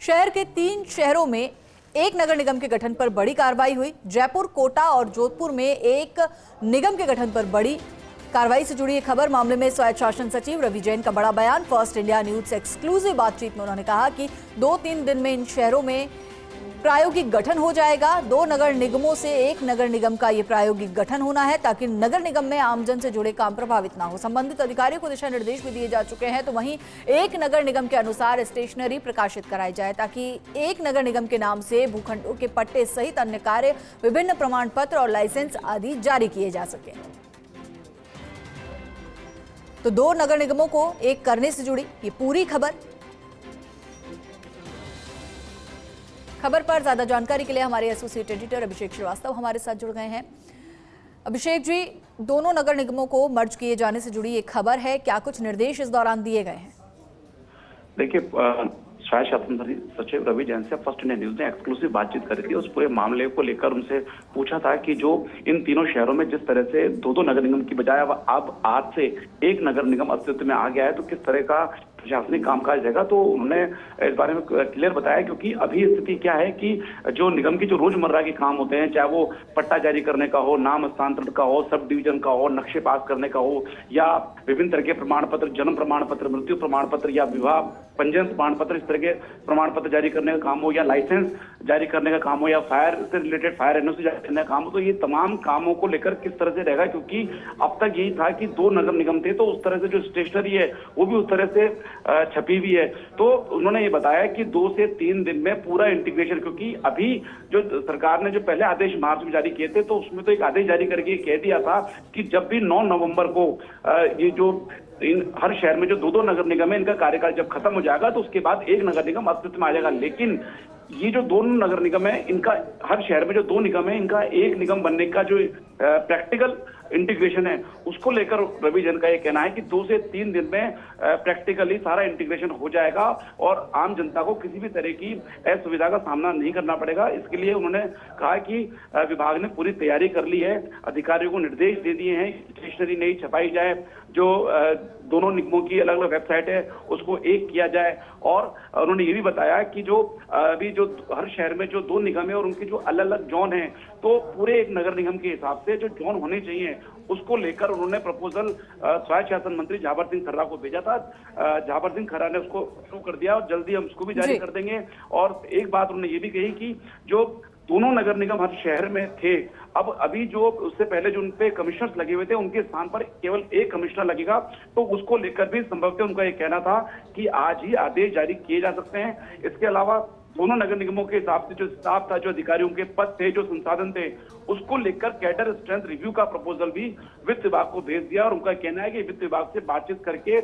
शहर के 3 शहरों में एक नगर निगम के गठन पर बड़ी कार्रवाई हुई। जयपुर, कोटा और जोधपुर में एक निगम के गठन पर बड़ी कार्रवाई से जुड़ी खबर। मामले में स्वायत्त शासन सचिव रवि जैन का बड़ा बयान। फर्स्ट इंडिया न्यूज से एक्सक्लूसिव बातचीत में उन्होंने कहा कि 2-3 दिन में इन शहरों में प्रायोगिक गठन हो जाएगा। 2 नगर निगमों से एक नगर निगम का ये प्रायोगिक गठन होना है ताकि नगर निगम में आमजन से जुड़े काम प्रभावित ना हो। संबंधित अधिकारियों को दिशा निर्देश भी दिए जा चुके हैं। तो वहीं एक नगर निगम के अनुसार स्टेशनरी प्रकाशित कराई जाए ताकि एक नगर निगम के नाम से भूखंडों के पट्टे सहित अन्य कार्य, विभिन्न प्रमाण पत्र और लाइसेंस आदि जारी किए जा सके। तो 2 नगर निगमों को एक करने से जुड़ी ये पूरी खबर पर ज्यादा जानकारी के लिए हमारे एसोसिएट एडिटर अभिषेक श्रीवास्तव हमारे साथ जुड़ गए हैं। अभिषेक जी, दोनों नगर निगमों को मर्ज किए जाने से जुड़ी एक खबर है, क्या कुछ निर्देश इस दौरान दिए गए हैं? देखिए, स्वायत्त शासन सचिव रवि जैन से फर्स्ट इंडिया न्यूज ने एक्सक्लूसिव बातचीत करी थी। उस पूरे मामले को लेकर उनसे पूछा था कि जो इन तीनों शहरों में जिस तरह से 2-2 नगर निगम की बजाय अब आज से एक नगर निगम अस्तित्व में आ गया है, तो किस तरह का प्रशासनिक कामकाज रहेगा। तो उन्होंने इस बारे में क्लियर बताया, क्योंकि अभी स्थिति क्या है कि जो निगम की जो रोजमर्रा के काम होते हैं, चाहे वो पट्टा जारी करने का हो, नाम हस्तांतरण का हो, सब डिवीजन का हो, नक्शे पास करने का हो, या विभिन्न तरह के प्रमाण पत्र, जन्म प्रमाण पत्र, मृत्यु प्रमाण पत्र या विवाह पंजीयन प्रमाण पत्र, इस तरह के प्रमाण पत्र जारी करने का काम हो, या लाइसेंस जारी करने का काम हो, या फायर से रिलेटेड फायर एनओसी जारी करने का काम हो, तो ये तमाम कामों को लेकर किस तरह से रहेगा। क्योंकि अब तक यही था कि 2 नगर निगम थे, तो उस तरह से जो स्टेशनरी है वो भी उस तरह से छपी हुई है। तो उन्होंने ये बताया कि 2 से 3 दिन में पूरा इंटीग्रेशन, क्योंकि अभी जो सरकार ने जो पहले आदेश मार्च में जारी किए थे, तो उसमें तो एक आदेश जारी करके कह दिया था कि जब भी 9 नवंबर को ये जो इन हर शहर में जो 2-2 नगर निगम है, इनका कार्यकाल जब खत्म हो जाएगा तो उसके बाद एक नगर निगम अस्तित्व में आ जाएगा। लेकिन ये जो 2 नगर निगम है, इनका हर शहर में जो 2 निगम है, इनका एक निगम बनने का जो प्रैक्टिकल इंटीग्रेशन है, उसको लेकर रवि जैन का ये कहना है कि 2 से 3 दिन में प्रैक्टिकली सारा इंटीग्रेशन हो जाएगा और आम जनता को किसी भी तरह की असुविधा का सामना नहीं करना पड़ेगा। इसके लिए उन्होंने कहा कि विभाग ने पूरी तैयारी कर ली है, अधिकारियों को निर्देश दे दिए हैं, स्टेशनरी नहीं छपाई जाए, जो दोनों निगमों की अलग अलग वेबसाइट है उसको एक किया जाए। और उन्होंने ये भी बताया कि जो अभी जो हर शहर में जो 2 निगम है और उनके जो अलग अलग जोन है, तो पूरे एक नगर निगम के हिसाब से जो जोन होने चाहिए उसको लेकर उन्होंने प्रपोजल स्वायत्त शासन मंत्री झावर सिंह खर्रा को भेजा था। झावर सिंह खर्रा ने उसको शुरू कर दिया और जल्दी हम उसको भी जारी कर देंगे। और एक बात उन्होंने ये भी कही कि जो दोनों नगर निगम हर शहर में थे, अब अभी जो उससे पहले जो उनपे कमिश्नर्स लगे हुए थे, उनके स्थान पर केवल एक कमिश्नर लगेगा, तो उसको लेकर भी संभवतः उनका ये कहना था कि आज ही आदेश जारी किए जा सकते हैं। इसके अलावा दोनों नगर निगमों के हिसाब से जो स्टाफ था, जो अधिकारियों के पद थे, जो संसाधन थे, उसको लेकर कैडर स्ट्रेंथ रिव्यू का प्रपोजल भी वित्त विभाग को भेज दिया। और उनका कहना है कि वित्त विभाग से बातचीत करके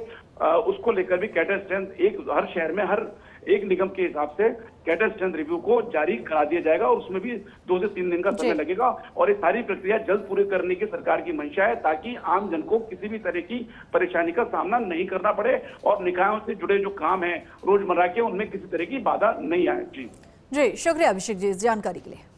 उसको लेकर भी कैडर स्ट्रेंथ एक हर शहर में हर एक निगम के हिसाब से कैडर स्ट्रेंथ रिव्यू को जारी करा दिया जाएगा और उसमें भी 2 से 3 दिन का समय लगेगा। और ये सारी प्रक्रिया जल्द पूरी करने की सरकार की मंशा है ताकि आम जन को किसी भी तरह की परेशानी का सामना नहीं करना पड़े और निकायों से जुड़े जो काम है रोजमर्रा के, उनमें किसी तरह की बाधा नहीं आए। जी, शुक्रिया अभिषेक जी इस जानकारी के लिए।